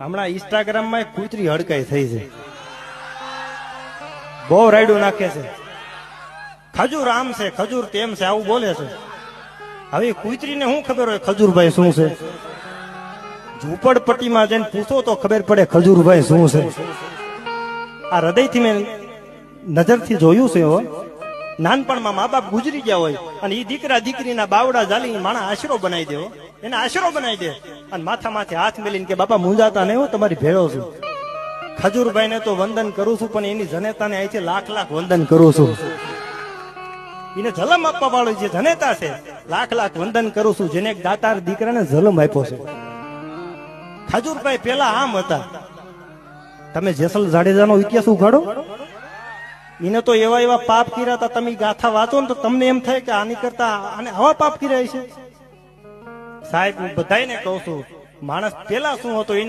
હમણાં ઇન્સ્ટાગ્રામમાં એક કૂતરી હડકાઈ થઈ છે, બહુ રાયડું નાખે છે, ખજૂર આમ છે ખજૂર તેમ છે આવું બોલે છે. હવે કૂતરીને શું ખબર હોય ખજૂરભાઈ શું છે? ઝૂંપડપટ્ટીમાં જઈને પૂછો તો ખબર પડે ખજૂરભાઈ શું છે. આ હૃદયથી મેં નજરથી જોયું છે. નાનપણમાં મા બાપ ગુજરી ગયા હોય અને એ દીકરા દીકરીના બાવડા ઝાલી માણા આશરો બનાવી દેવો, એને આશરો બનાવી દે અને માથા માથે હાથ મેલીને કે બાપા મુંજાતા નહીં, હું તમારી ભેળો છું. ખજૂરભાઈ ને તો વંદન કરું છું, પણ એની જનેતાને અહીંથી લાખ લાખ વંદન કરું છું. એને જલમ આપવા વાળો જે જનેતા છે લાખ લાખ વંદન કરું છું, જેને એક દાતાર દીકરાને જલમ આપ્યો છે. ખજૂરભાઈ પેલા આમ હતા. તમે જેસલ જાડેજાનો ઇતિહાસ ઉઘાડો, એને તો એવા એવા પાપ કર્યા હતા. તમે ગાથા વાંચો ને તો તમને એમ થાય કે આની કરતા આને આવા પાપ કર્યા છે. સાહેબ હું બધાને કહું છું, માણસ પેલા શું હતો એને